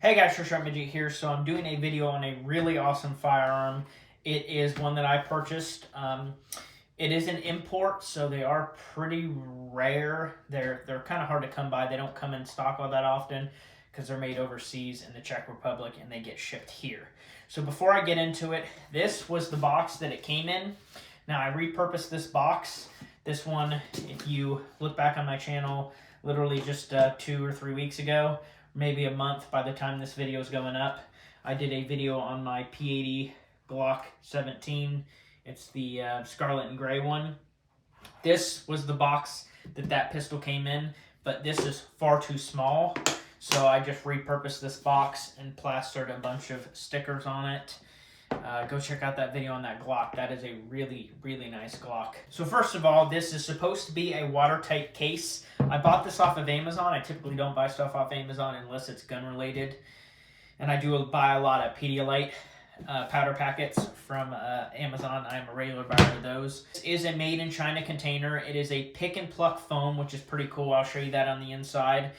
Hey guys, Sharp Midget here. So I'm doing a video on a really awesome firearm. It is one that I purchased. It is an import, so they are pretty rare. They're kind of hard to come by. They don't come in stock all that often because they're made overseas in the Czech Republic and they get shipped here. So before I get into it, this was the box that it came in. Now I repurposed this box. This one, if you look back on my channel, literally just 2 or 3 weeks ago, maybe a month by the time this video is going up, I did a video on my P80 Glock 17. It's the scarlet and gray one. This was the box that pistol came in, but this is far too small. So I just repurposed this box and plastered a bunch of stickers on it. Go check out that video on that Glock. That is a really, really nice Glock. So first of all, this is supposed to be a watertight case. I bought this off of Amazon. I typically don't buy stuff off Amazon unless it's gun related. And I do buy a lot of Pedialyte powder packets from Amazon. I'm a regular buyer of those. This is a made in China container. It is a pick and pluck foam, which is pretty cool. I'll show you that on the inside.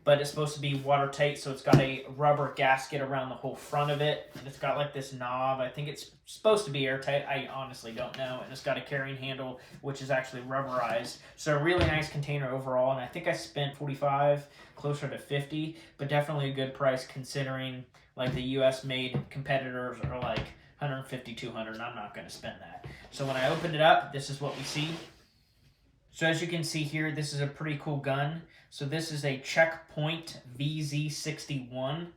But it's supposed to be watertight, so it's got a rubber gasket around the whole front of it. And it's got like this knob. I think it's supposed to be airtight. I honestly don't know. And it's got a carrying handle, which is actually rubberized. So a really nice container overall. And I think I spent $45, closer to $50, but definitely a good price considering like the US made competitors are like $150, $200, and I'm not going to spend that. So when I opened it up, this is what we see. So as you can see here, this is a pretty cool gun. So this is a Czech-Point VZ61.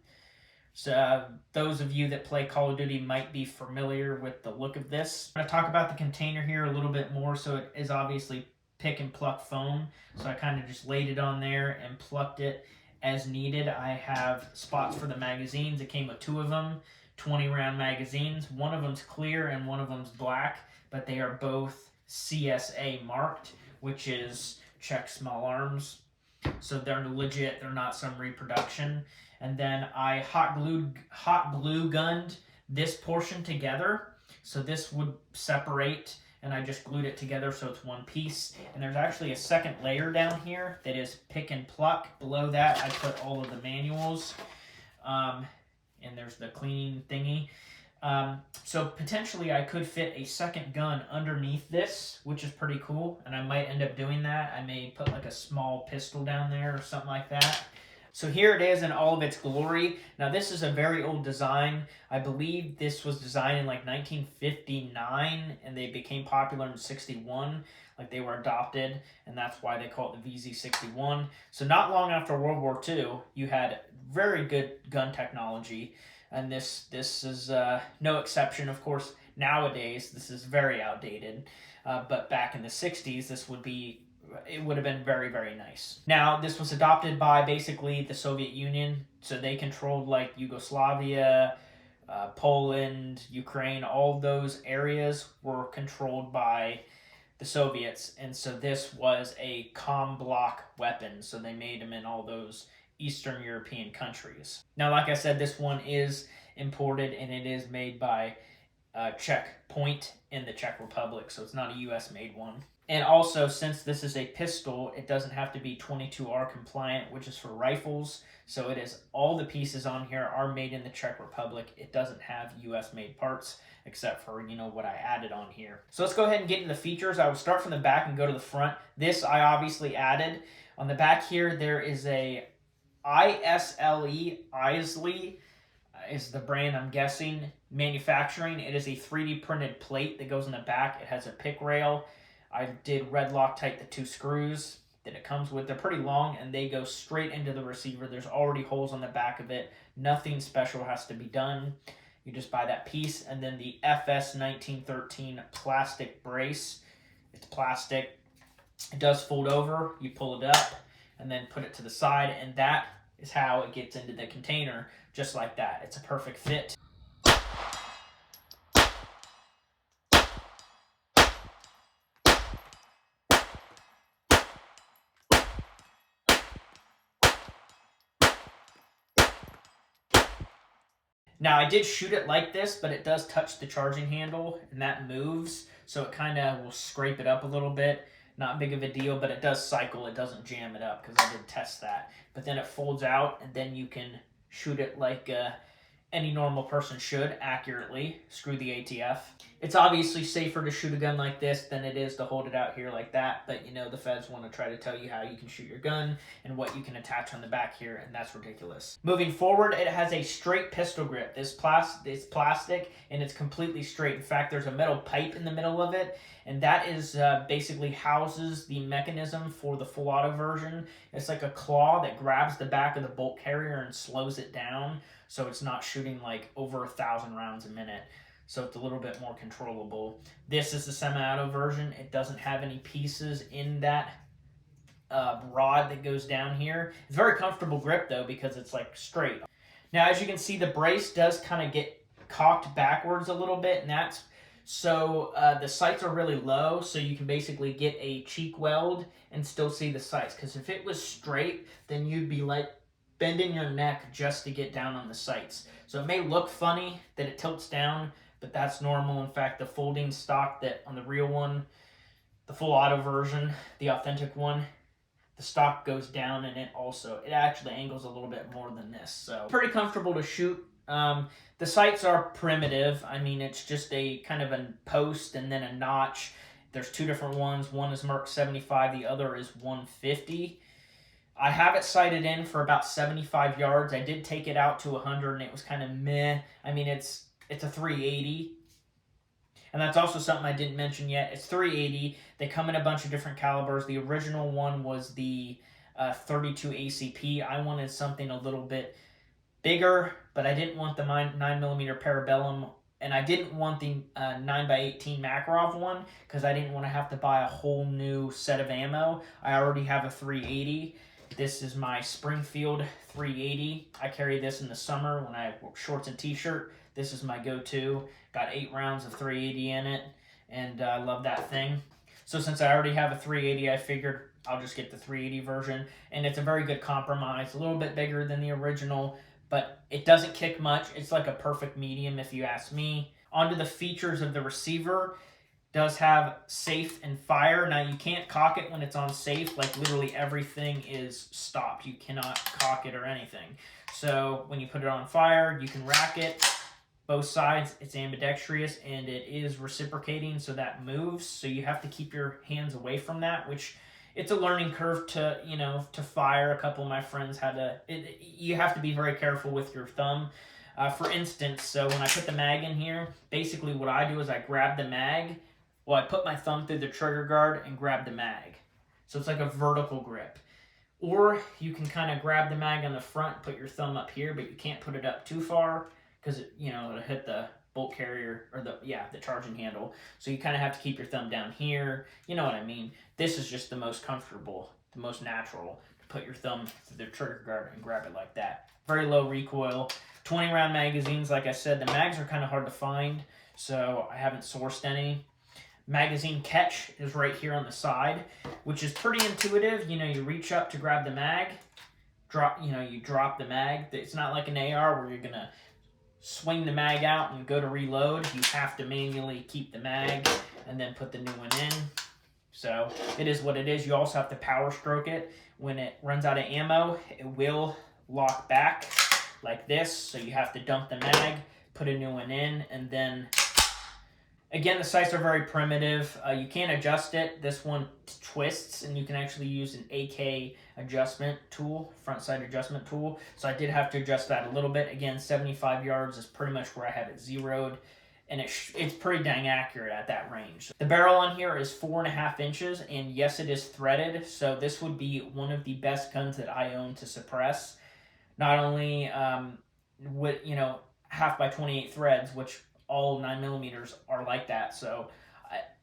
So those of you that play Call of Duty might be familiar with the look of this. I'm going to talk about the container here a little bit more. So it is obviously pick and pluck foam. So I kind of just laid it on there and plucked it as needed. I have spots for the magazines. It came with 2 of them, 20 round magazines. One of them's clear and one of them's black, but they are both CSA marked, which is Czech Small Arms. So they're legit, they're not some reproduction. And then I hot glue gunned this portion together. So this would separate, and I just glued it together so it's one piece. And there's actually a second layer down here that is pick and pluck. Below that I put all of the manuals. And there's the cleaning thingy. So potentially I could fit a second gun underneath this, which is pretty cool, and I might end up doing that. I may put like a small pistol down there or something like that. So here it is in all of its glory. Now this is a very old design. I believe this was designed in like 1959 and they became popular in 61. Like they were adopted, and that's why they call it the VZ61. So not long after World War II, you had very good gun technology. And this is no exception. Of course, nowadays, this is very outdated. But back in the 60s, it would have been very, very nice. Now, this was adopted by basically the Soviet Union. So they controlled like Yugoslavia, Poland, Ukraine. All of those areas were controlled by the Soviets. And so this was a comm block weapon. So they made them in all those Eastern European countries. Now, like I said, this one is imported and it is made by Czech-Point in the Czech Republic, so it's not a US made one. And also, since this is a pistol, it doesn't have to be 22R compliant, which is for rifles. So it is, all the pieces on here are made in the Czech Republic. It doesn't have US made parts, except for, you know, what I added on here. So let's go ahead and get into the features. I will start from the back and go to the front. This I obviously added. On the back here, there is a Isley is the brand, I'm guessing, manufacturing. It is a 3D printed plate that goes in the back. It has a pick rail. I did red Loctite the 2 screws that it comes with. They're pretty long and they go straight into the receiver. There's already holes on the back of it. Nothing special has to be done. You just buy that piece. And then the FS1913 plastic brace. It's plastic. It does fold over. You pull it up and then put it to the side, and that is how it gets into the container, just like that. It's a perfect fit. Now, I did shoot it like this, but it does touch the charging handle, and that moves, so it kind of will scrape it up a little bit. Not big of a deal, but it does cycle. It doesn't jam it up because I did test that. But then it folds out, and then you can shoot it like any normal person should, accurately. Screw the ATF. It's obviously safer to shoot a gun like this than it is to hold it out here like that, but you know, the feds want to try to tell you how you can shoot your gun and what you can attach on the back here, and that's ridiculous. Moving forward, it has a straight pistol grip. It's plastic and it's completely straight. In fact, there's a metal pipe in the middle of it, and that is basically houses the mechanism for the full auto version. It's like a claw that grabs the back of the bolt carrier and slows it down, so it's not shooting like over 1,000 rounds a minute. So it's a little bit more controllable. This is the semi-auto version. It doesn't have any pieces in that rod that goes down here. It's a very comfortable grip though, because it's like straight. Now, as you can see, the brace does kind of get cocked backwards a little bit, and that's so the sights are really low, so you can basically get a cheek weld and still see the sights. Because if it was straight, then you'd be like bending your neck just to get down on the sights. So it may look funny that it tilts down, but that's normal. In fact, the folding stock that on the real one, the full auto version, the authentic one, the stock goes down, and it actually angles a little bit more than this. So pretty comfortable to shoot. The sights are primitive. I mean, it's just a kind of a post and then a notch. There's two different ones. One is marked 75, the other is 150. I have it sighted in for about 75 yards. I did take it out to 100, and it was kind of meh. I mean, it's a 380, and that's also something I didn't mention yet. It's 380. They come in a bunch of different calibers. The original one was the 32 ACP. I wanted something a little bit bigger, but I didn't want the 9mm Parabellum, and I didn't want the 9x18 Makarov one because I didn't want to have to buy a whole new set of ammo. I already have a 380. This is my Springfield 380. I carry this in the summer when I wear shorts and t-shirt. This is my go-to. Got 8 rounds of 380 in it, and I love that thing. So since I already have a 380, I figured I'll just get the 380 version, and it's a very good compromise. A little bit bigger than the original, but it doesn't kick much. It's like a perfect medium if you ask me. Onto the features of the receiver. Does have safe and fire. Now, you can't cock it when it's on safe. Like, literally everything is stopped. You cannot cock it or anything. So when you put it on fire, you can rack it. Both sides, it's ambidextrous, and it is reciprocating, so that moves. So you have to keep your hands away from that, which it's a learning curve to, you know, to fire. A couple of my friends had to, you have to be very careful with your thumb. For instance, so when I put the mag in here, basically what I do is I grab the mag. Well, I put my thumb through the trigger guard and grab the mag. So it's like a vertical grip. Or you can kind of grab the mag on the front, put your thumb up here, but you can't put it up too far because, you know, it'll hit the bolt carrier or the charging handle. So you kind of have to keep your thumb down here. You know what I mean? This is just the most comfortable, the most natural, to put your thumb through the trigger guard and grab it like that. Very low recoil. 20 round magazines, like I said, the mags are kind of hard to find, so I haven't sourced any. Magazine catch is right here on the side, which is pretty intuitive. You know, you reach up to grab the mag, you drop the mag. It's not like an AR where you're gonna swing the mag out and go to reload. You have to manually keep the mag and then put the new one in. So it is what it is. You also have to power stroke it. When it runs out of ammo, it will lock back like this. So you have to dump the mag, put a new one in, and then again, the sights are very primitive. You can't adjust it. This one twists, and you can actually use an AK adjustment tool, front sight adjustment tool. So I did have to adjust that a little bit. Again, 75 yards is pretty much where I have it zeroed, and it's pretty dang accurate at that range. The barrel on here is 4.5 inches, and yes, it is threaded. So this would be one of the best guns that I own to suppress. Not only with, you know, 1/2x28 threads, which all 9mm are like that, so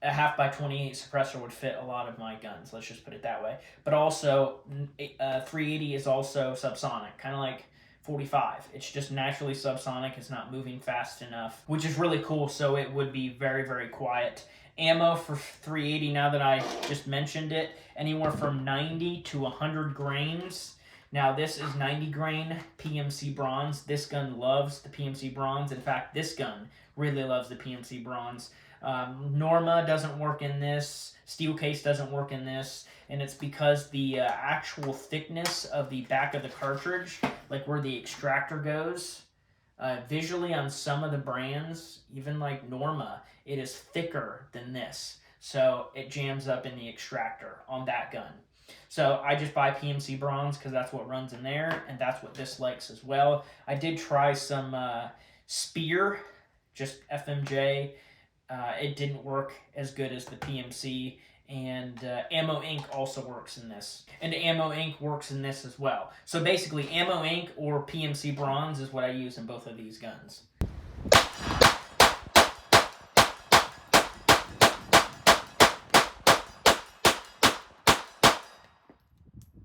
a 1/2x28 suppressor would fit a lot of my guns, let's just put it that way. But also, 380 is also subsonic, kind of like 45. It's just naturally subsonic, it's not moving fast enough, which is really cool, so it would be very, very quiet. Ammo for 380, now that I just mentioned it, anywhere from 90 to 100 grains. Now this is 90 grain PMC bronze. This gun loves the PMC bronze. In fact, this gun really loves the PMC bronze. Norma doesn't work in this. Steel case doesn't work in this. And it's because the actual thickness of the back of the cartridge, like where the extractor goes, visually on some of the brands, even like Norma, it is thicker than this. So it jams up in the extractor on that gun. So I just buy PMC bronze because that's what runs in there, and that's what this likes as well. I did try some Spear, just FMJ. It didn't work as good as the PMC, and Ammo Inc. also works in this. And Ammo Inc. works in this as well. So basically, Ammo Inc. or PMC bronze is what I use in both of these guns.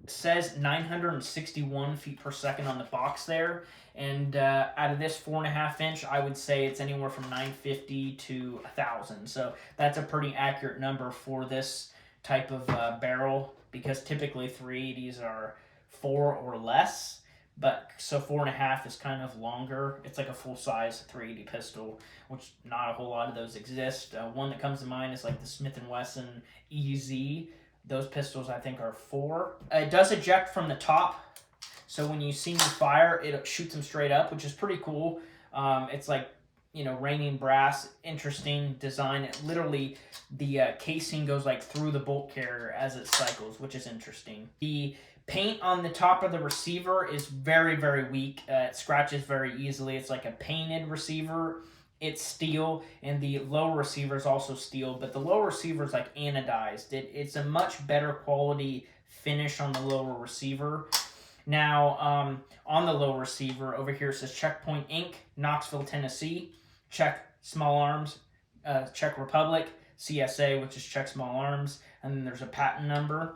Says 961 feet per second on the box there, and out of this 4.5 inch, I would say it's anywhere from 950 to 1,000. So that's a pretty accurate number for this type of barrel, because typically 380s are 4 or less, but so 4.5 is kind of longer. It's like a full size 380 pistol, which not a whole lot of those exist. One that comes to mind is like the Smith & Wesson EZ. Those pistols, I think, are 4. It does eject from the top, so when you see me fire, it shoots them straight up, which is pretty cool. It's like, you know, raining brass, interesting design. It literally, the casing goes like through the bolt carrier as it cycles, which is interesting. The paint on the top of the receiver is very, very weak. It scratches very easily. It's like a painted receiver. It's steel, and the lower receiver is also steel, but the lower receiver is like anodized. It's a much better quality finish on the lower receiver. Now, on the lower receiver, over here it says Czech-Point Inc., Knoxville, Tennessee, Czech Small Arms, Czech Republic, CSA, which is Czech Small Arms, and then there's a patent number.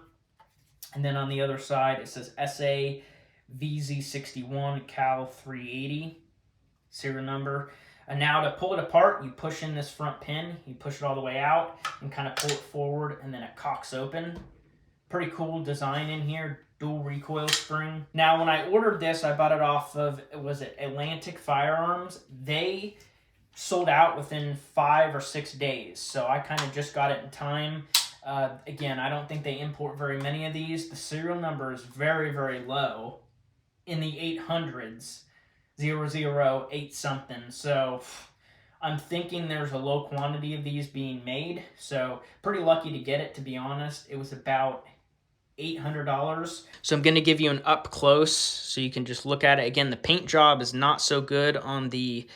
And then on the other side, it says SA VZ61 Cal 380, serial number. And now to pull it apart, you push in this front pin, you push it all the way out, and kind of pull it forward, and then it cocks open. Pretty cool design in here, dual recoil spring. Now, when I ordered this, I bought it off of, was it Atlantic Firearms? They sold out within 5 or 6 days, so I kind of just got it in time. Again, I don't think they import very many of these. The serial number is very, very low, in the 800s. 008 something, so I'm thinking there's a low quantity of these being made, so pretty lucky to get it, to be honest. It was about $800. So I'm going to give you an up close so you can just look at it. Again, the paint job is not so good on the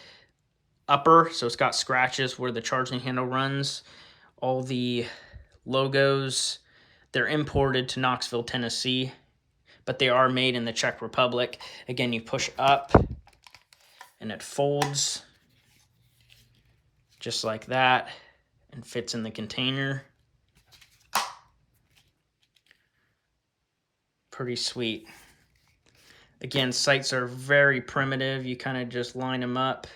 upper, so it's got scratches where the charging handle runs. All the logos, they're imported to Knoxville, Tennessee, but they are made in the Czech Republic. Again, you push up, and it folds just like that and fits in the container. Pretty sweet. Again, sights are very primitive. You kind of just line them up,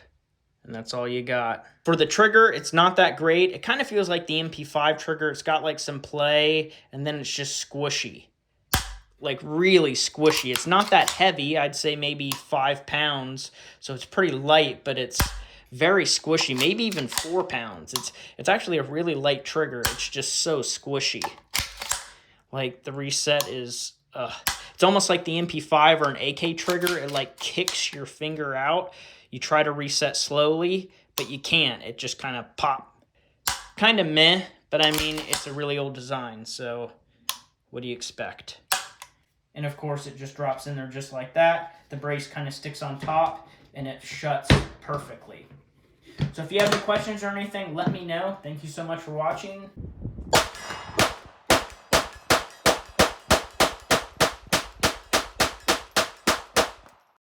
and that's all you got. For the trigger, it's not that great. It kind of feels like the MP5 trigger. It's got like some play, and then it's just squishy. Like really squishy. It's not that heavy. I'd say maybe 5 pounds. So it's pretty light, but it's very squishy. Maybe even 4 pounds. It's actually a really light trigger. It's just so squishy. Like the reset is, it's almost like the MP5 or an AK trigger. It like kicks your finger out. You try to reset slowly, but you can't. It just kind of pop. Kind of meh, but I mean, it's a really old design. So what do you expect? And of course, it just drops in there just like that. The brace kind of sticks on top, and it shuts perfectly. So if you have any questions or anything, let me know. Thank you so much for watching.